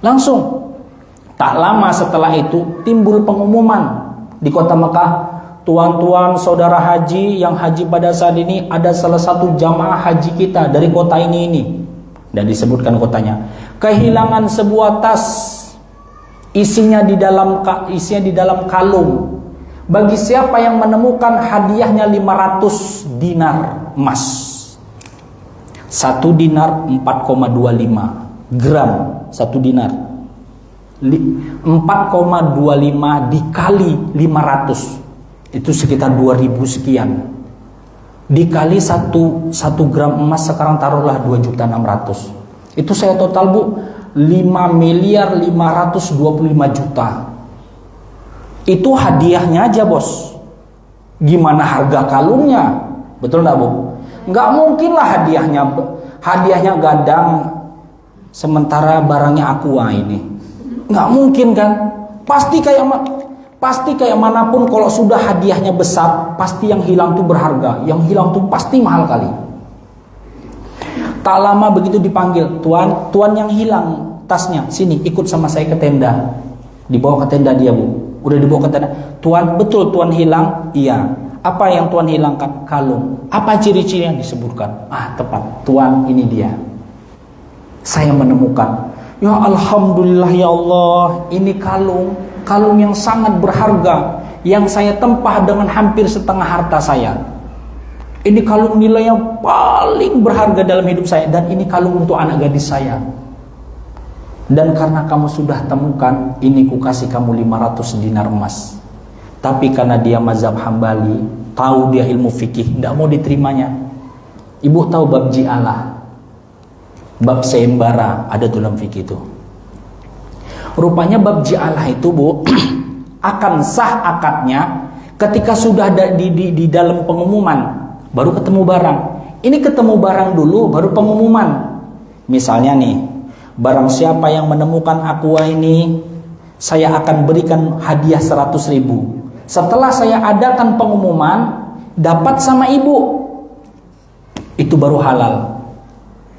Langsung. Tak lama setelah itu timbul pengumuman di kota Mekah. Tuan-tuan saudara haji yang haji pada saat ini, ada salah satu jamaah haji kita dari kota ini. Dan disebutkan kotanya. Kehilangan sebuah tas. Isinya di dalam kalung. Bagi siapa yang menemukan, hadiahnya 500 dinar emas. 1 dinar 4,25 gram 1 dinar. 4,25 dikali 500 itu sekitar 2000 sekian. Dikali 1 gram emas sekarang taruhlah 2.600.000. Itu saya total, Bu, 5.525.000.000. Itu hadiahnya aja, Bos. Gimana harga kalungnya? Betul enggak, Bu? Enggak mungkin lah hadiahnya gadang sementara barangnya aqua ini. Enggak mungkin kan? Pasti kayak manapun kalau sudah hadiahnya besar, pasti yang hilang tuh berharga. Yang hilang tuh pasti mahal kali. Tak lama begitu dipanggil, tuan yang hilang tasnya, sini ikut sama saya ke tenda. Dibawa ke tenda dia, Bu. Udah dibawa ke tenda. Tuan, betul tuan hilang? Iya. Apa yang tuan hilangkan? Kalung. Apa ciri-ciri yang disebutkan? Tepat. Tuan, ini dia. Saya menemukan. Ya Alhamdulillah ya Allah, ini kalung yang sangat berharga, yang saya tempah dengan hampir setengah harta saya. Ini kalung nilai yang paling berharga dalam hidup saya, dan ini kalung untuk anak gadis saya. Dan karena kamu sudah temukan, ini ku kasih kamu 500 dinar emas. Tapi karena dia mazhab Hambali, tahu dia ilmu fikih, tidak mau diterimanya. Ibu tahu bab ji'alah, bab sayembara, ada dalam fikih itu. Rupanya bab ji'alah itu, Bu, akan sah akadnya ketika sudah di dalam pengumuman, baru ketemu barang. Ini ketemu barang dulu, baru pengumuman. Misalnya nih, barang siapa yang menemukan aqua ini, saya akan berikan hadiah 100.000. Setelah saya adakan pengumuman, dapat sama ibu, itu baru halal.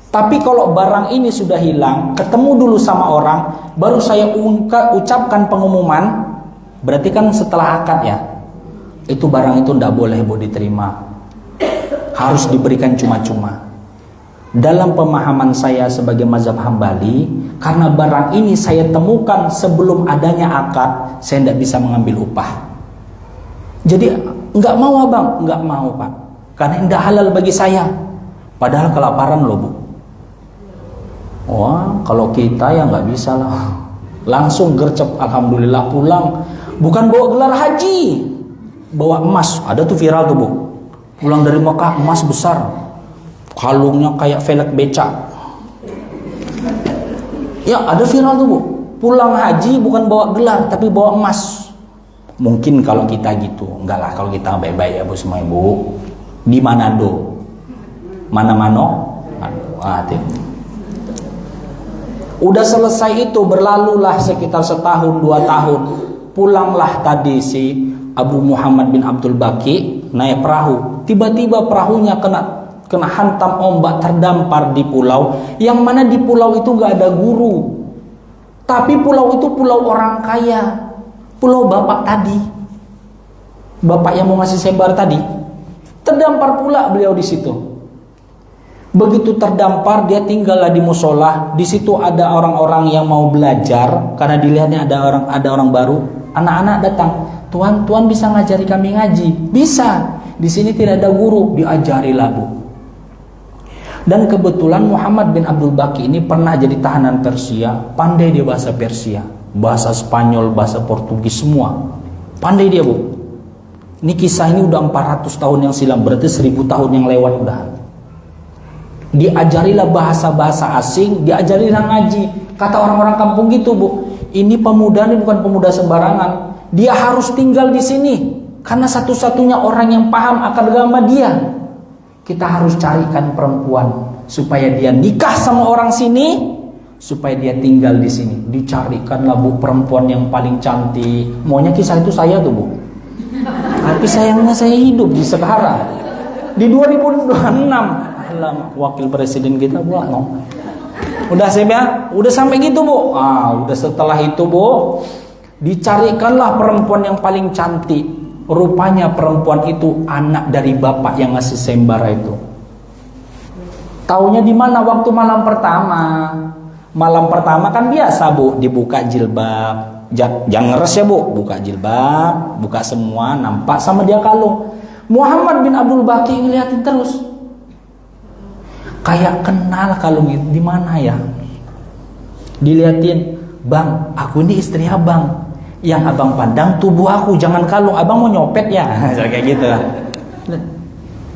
Tapi kalau barang ini sudah hilang, ketemu dulu sama orang, baru saya ucapkan pengumuman, berarti kan setelah akad ya, itu barang itu tidak boleh, Bu, diterima. Harus diberikan cuma-cuma. Dalam pemahaman saya sebagai mazhab Hambali, karena barang ini saya temukan sebelum adanya akad, saya tidak bisa mengambil upah. Jadi nggak mau, Abang, nggak mau, Pak, karena tidak halal bagi saya. Padahal kelaparan loh, Bu. Wah, kalau kita ya nggak bisa lah. Langsung gercep, alhamdulillah pulang. Bukan bawa gelar haji, bawa emas. Ada tuh viral tuh, Bu. Pulang dari Mekah, emas besar, kalungnya kayak velg becak. Ya, ada viral tuh, Bu. Pulang haji bukan bawa gelar, tapi bawa emas. Mungkin kalau kita gitu, enggak lah, kalau kita baik-baik ya, Bu, semua, Bu. Di Manado. Mana-mano? Udah selesai itu, berlalulah sekitar setahun 2 tahun. Pulanglah tadi si Abu Muhammad bin Abdul Baqi naik perahu. Tiba-tiba perahunya kena hantam ombak, terdampar di pulau. Yang mana di pulau itu gak ada guru. Tapi pulau itu pulau orang kaya. Pulau bapak tadi. Bapak yang mau ngasih sebar tadi. Terdampar pula beliau di situ. Begitu terdampar, dia tinggallah di musola. Di situ ada orang-orang yang mau belajar karena dilihatnya ada orang baru. Anak-anak datang, "Tuan bisa ngajari kami ngaji?" "Bisa. Di sini tidak ada guru." Diajarilah, Bu. Dan kebetulan Muhammad bin Abdul Baqi ini pernah jadi tahanan Persia, pandai dia bahasa Persia, bahasa Spanyol, bahasa Portugis semua. Pandai dia, Bu. Ini kisah ini udah 400 tahun yang silam, berarti 1000 tahun yang lewat udah. Diajarilah bahasa-bahasa asing, diajarilah ngaji. Kata orang-orang kampung gitu, Bu, ini pemuda ini bukan pemuda sembarangan. Dia harus tinggal di sini karena satu-satunya orang yang paham akan agama dia. Kita harus carikan perempuan supaya dia nikah sama orang sini, supaya dia tinggal di sini. Dicarikanlah, Bu, perempuan yang paling cantik. Maunya kisah itu saya tuh, Bu. Tapi sayangnya saya hidup di sekarang. Di 2026 wakil presiden kita pula no. Udah sampai gitu, Bu. Udah setelah itu, Bu, dicarikanlah perempuan yang paling cantik. Rupanya perempuan itu anak dari bapak yang ngasih sembara itu. Taunya di mana? Waktu malam pertama. Malam pertama kan biasa, Bu, dibuka jilbab. Jangan ngeres ya, Bu. Buka jilbab, buka semua, nampak sama dia kalung. Muhammad bin Abdul Baqi ngeliatin terus. Kayak kenal kalung itu, di mana ya? Diliatin, "Bang, aku ini istri abang. Yang abang pandang tubuh aku, jangan kalung. Abang mau nyopet ya?" Kayak gitu.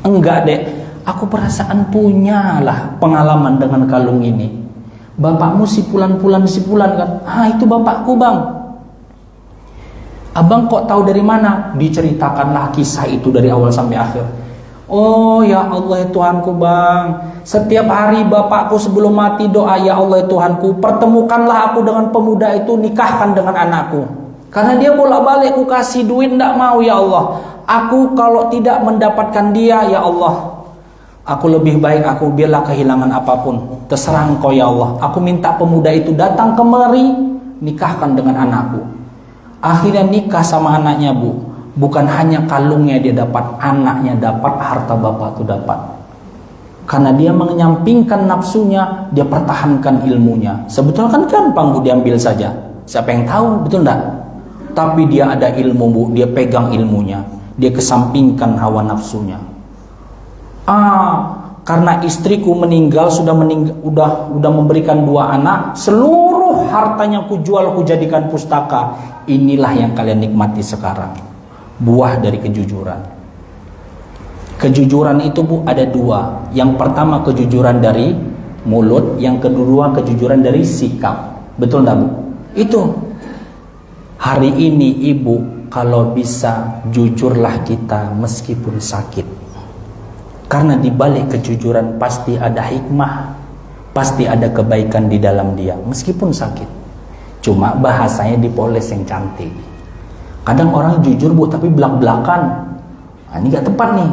"Enggak, Dek. Aku perasaan punya lah pengalaman dengan kalung ini. Bapakmu si Pulan kan?" "Itu bapakku, Bang." "Abang kok tahu dari mana?" Diceritakanlah kisah itu dari awal sampai akhir. "Oh ya Allah ya Tuhanku, Bang, setiap hari bapakku sebelum mati doa, ya Allah ya Tuhanku, pertemukanlah aku dengan pemuda itu, nikahkan dengan anakku. Karena dia bolak-balik aku kasih duit, ndak mau ya Allah. Aku kalau tidak mendapatkan dia, ya Allah, aku lebih baik aku biarlah kehilangan apapun. Terserah Engkau ya Allah. Aku minta pemuda itu datang kemari, nikahkan dengan anakku." Akhirnya nikah sama anaknya, Bu. Bukan hanya kalungnya dia dapat, anaknya dapat, harta bapak itu dapat. Karena dia menyampingkan nafsunya, dia pertahankan ilmunya. Sebetulnya kan gampang, Bu, diambil saja. Siapa yang tahu, betul enggak? Tapi dia ada ilmu, Bu, dia pegang ilmunya. Dia kesampingkan hawa nafsunya. Karena istriku meninggal, sudah memberikan 2 anak, seluruh hartanya ku jual, ku jadikan pustaka. Inilah yang kalian nikmati sekarang. Buah dari kejujuran. Kejujuran itu, Bu, ada 2. Yang pertama kejujuran dari mulut, yang kedua kejujuran dari sikap. Betul enggak, Bu? Itu. Hari ini, Ibu, kalau bisa jujurlah kita meskipun sakit. Karena di balik kejujuran pasti ada hikmah, pasti ada kebaikan di dalam dia meskipun sakit. Cuma bahasanya dipoles yang cantik. Kadang orang jujur, Bu, tapi belak-belakan. Ini gak tepat nih.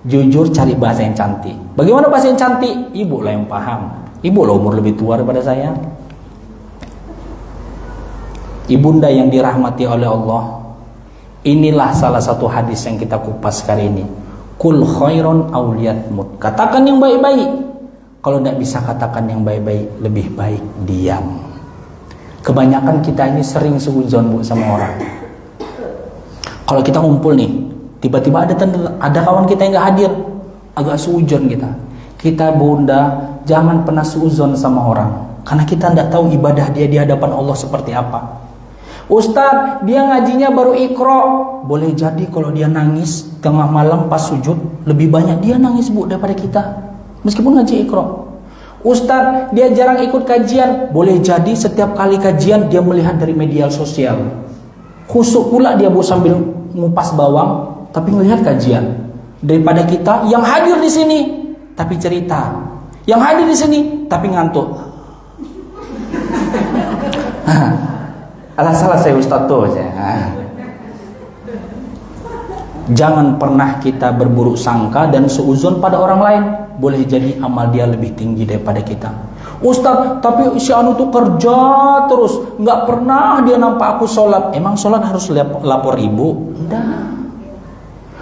Jujur, cari bahasa yang cantik. Bagaimana bahasa yang cantik? Ibu lah yang paham. Ibu lah umur lebih tua daripada saya. Ibunda yang dirahmati oleh Allah, inilah salah satu hadis yang kita kupas kali ini. Kul khairon awliyatmut. Katakan yang baik-baik. Kalau tidak bisa katakan yang baik-baik, lebih baik diam. Kebanyakan kita ini sering seuzon, Bu, sama orang. Kalau kita ngumpul nih, tiba-tiba ada kawan kita yang gak hadir, agak seuzon kita. Kita, Bunda, jangan pernah seuzon sama orang, karena kita tidak tahu ibadah dia di hadapan Allah seperti apa. Ustadz, dia ngajinya baru Iqra. Boleh jadi kalau dia nangis tengah malam pas sujud, lebih banyak dia nangis, Bu, daripada kita, meskipun ngaji Iqra. Ustadz, dia jarang ikut kajian. Boleh jadi setiap kali kajian dia melihat dari media sosial. Khusuk pula dia, Bu, sambil ngupas bawang, tapi ngelihat kajian. daripada kita yang hadir di sini tapi cerita, yang hadir di sini tapi ngantuk. Alah salah saya Ustaz tuh saya. Jangan pernah kita berburuk sangka dan seuzon pada orang lain. Boleh jadi amal dia lebih tinggi daripada kita. Ustaz, tapi si anu tuh kerja terus, nggak pernah dia nampak aku sholat. Emang sholat harus lapor ibu? Enggak.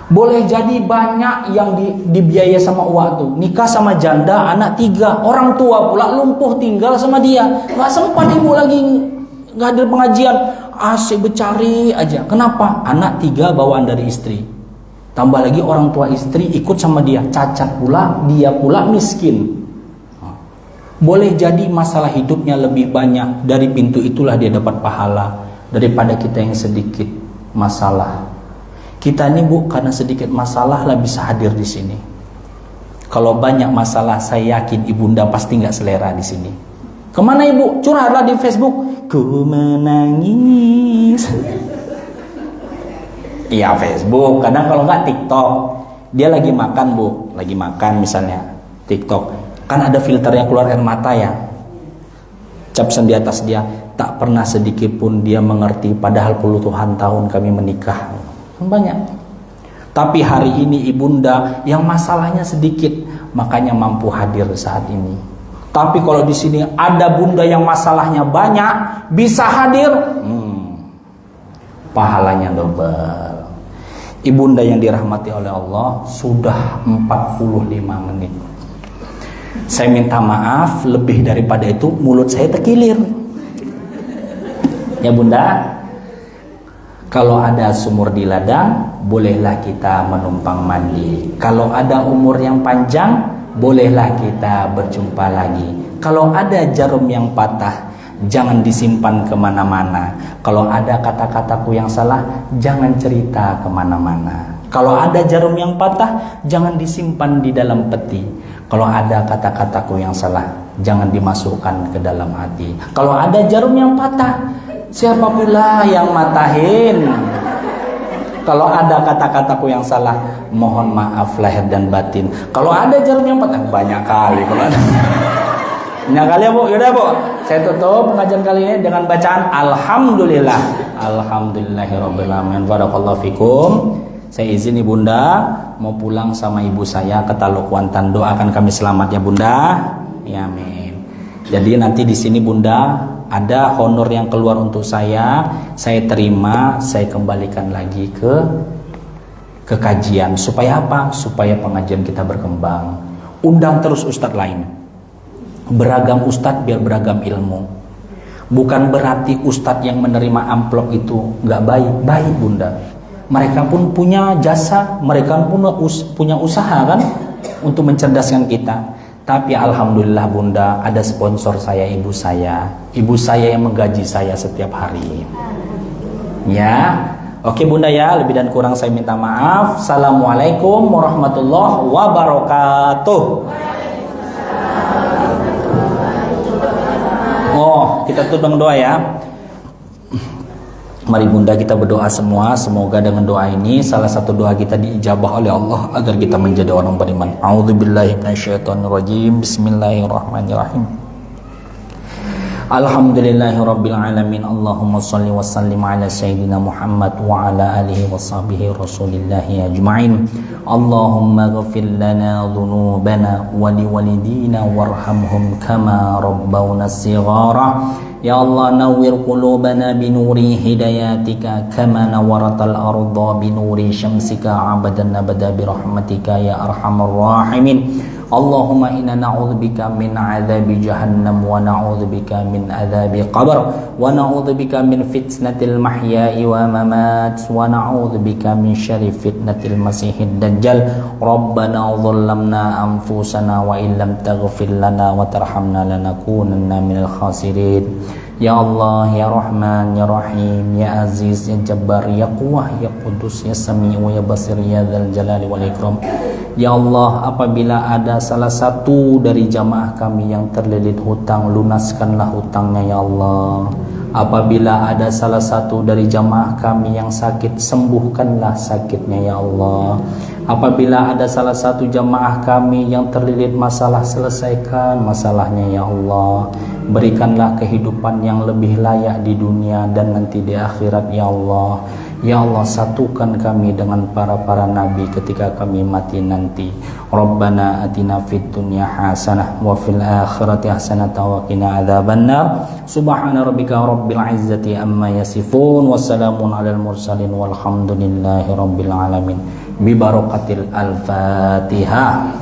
Boleh jadi banyak yang dibiaya sama uak tuh. Nikah sama janda, anak 3, orang tua pula lumpuh tinggal sama dia. Nggak sempat ibu lagi nggak ada pengajian, asik bercari aja. Kenapa? Anak 3 bawaan dari istri. Tambah lagi orang tua istri ikut sama dia, cacat pula, dia pula miskin. Boleh jadi masalah hidupnya lebih banyak, dari pintu itulah dia dapat pahala daripada kita yang sedikit masalah. Kita ini Bu, karena sedikit masalah lah bisa hadir di sini. Kalau banyak masalah, saya yakin ibunda pasti nggak selera di sini. Kemana ibu? Curhatlah di Facebook. Ku menangis. Iya Facebook. Kadang kalau nggak TikTok. Dia lagi makan Bu, lagi makan misalnya TikTok. Kan ada filternya keluar air mata ya. Caption di atas dia, tak pernah sedikit pun dia mengerti padahal puluhan tahun kami menikah. Banyak. Tapi hari ini ibunda yang masalahnya sedikit, makanya mampu hadir saat ini. Tapi kalau di sini ada bunda yang masalahnya banyak, bisa hadir, pahalanya double. Ibunda yang dirahmati oleh Allah, sudah 45 menit. Saya minta maaf, lebih daripada itu mulut saya terkilir. Ya bunda, kalau ada sumur di ladang, bolehlah kita menumpang mandi. Kalau ada umur yang panjang, bolehlah kita berjumpa lagi. Kalau ada jarum yang patah, jangan disimpan kemana-mana. Kalau ada kata-kataku yang salah, jangan cerita kemana-mana. Kalau ada jarum yang patah, jangan disimpan di dalam peti. Kalau ada kata-kataku yang salah, jangan dimasukkan ke dalam hati. Kalau ada jarum yang patah, siapa pula yang matahin? Kalau ada kata-kataku yang salah, mohon maaf lahir dan batin. Kalau ada jarum yang patah, banyak kali. Kalau ada banyak kali ya Bu. Yaudah Bu, saya tutup pengajian kali ini dengan bacaan Alhamdulillah. Alhamdulillahirobbilalamin. Barakallahu fikum. Saya izin ibunda mau pulang sama ibu saya ke Taluk Kuantan. Doakan kami selamat ya bunda. Ya amin. Jadi nanti di sini bunda ada honor yang keluar untuk saya terima, saya kembalikan lagi ke kajian. Supaya apa? Supaya pengajian kita berkembang. Undang terus ustadz lain. Beragam ustadz biar beragam ilmu. Bukan berarti ustadz yang menerima amplop itu nggak baik. Baik bunda. Mereka pun punya jasa, mereka pun punya usaha kan untuk mencerdaskan kita. Tapi alhamdulillah bunda, ada sponsor saya, ibu saya yang menggaji saya setiap hari. Ya, oke bunda ya, lebih dan kurang saya minta maaf. Assalamualaikum warahmatullahi wabarakatuh. Oh, kita tutup dengan doa ya. Mari bunda kita berdoa semua, semoga dengan doa ini salah satu doa kita diijabah oleh Allah agar kita menjadi orang beriman. A'udzubillahi minasyaitonirrajim. Bismillahirrahmanirrahim. Alhamdulillahirabbil alamin. Allahumma shalli wa sallim ala sayyidina Muhammad wa ala alihi wa sahbihi rasulillahi ajma'in. Allahumma ighfir lana dhunubana wa liwalidina warhamhum kama rabbawna shighara. Ya Allah nawwir qulubana binuri hidayatika kama nawwaratal arda binuri syamsika abadan abada birahmatika ya arhamar rahimin. Allahumma inna na'udzubika min adzabi jahannam wa na'udzubika min adzabi qabr wa na'udzubika min fitnatil mahya'i wa mamat wa na'udzubika min syarri fitnatil masiihid dajjal. Rabbana dhallamna anfusana wa illam taghfir lana wa tarhamna lanakunanna minal khasirin. Ya Allah, Ya Rahman, Ya Rahim, Ya Aziz, Ya Jabbar, Ya Quwah, Ya Qudus, Ya Sami'u, Ya Basir, Ya Dzal Jalali wal Ikram. Ya Allah, apabila ada salah satu dari jamaah kami yang terlilit hutang, lunaskanlah hutangnya ya Allah. Apabila ada salah satu dari jamaah kami yang sakit, sembuhkanlah sakitnya ya Allah. Apabila ada salah satu jamaah kami yang terlilit masalah, selesaikan masalahnya ya Allah. Berikanlah kehidupan yang lebih layak di dunia dan nanti di akhirat ya Allah. Ya Allah, satukan kami dengan para nabi ketika kami mati nanti. Rabbana atina fid dunya hasanah wa fil akhirati hasanah wa qina adzabannar. Subhana rabbika rabbil izzati amma yasifun, wassalamun alal mursalin walhamdulillahi rabbil alamin. Bi barakatil al-Fatihah.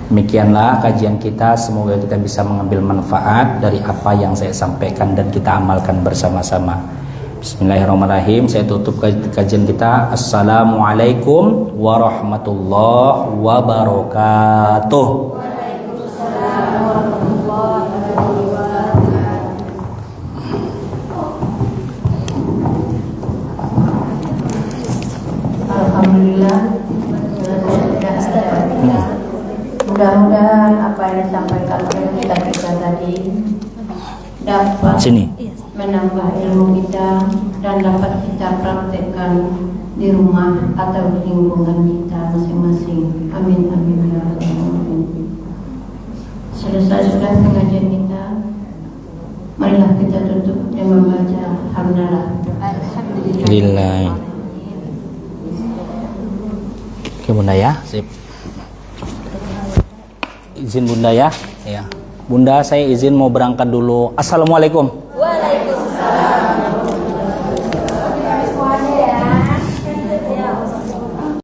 Demikianlah kajian kita, semoga kita bisa mengambil manfaat dari apa yang saya sampaikan dan kita amalkan bersama-sama. Bismillahirrahmanirrahim. Saya tutup kajian kita. Assalamualaikum warahmatullahi wabarakatuh. Waalaikumsalam warahmatullahi wabarakatuh. Alhamdulillah. Mudah-mudahan apa yang disampaikan oleh kita tadi dapat menambah ilmu kita dan dapat kita praktekkan di rumah atau di lingkungan kita masing-masing. Amin amin ya rabbal alamin. Selesai sudah pengajian kita, marilah kita tutup dengan membaca hamdalah. Alhamdulillah. Oke Bunda ya, sip. Izin Bunda ya. Ya. Bunda, saya izin mau berangkat dulu. Assalamualaikum.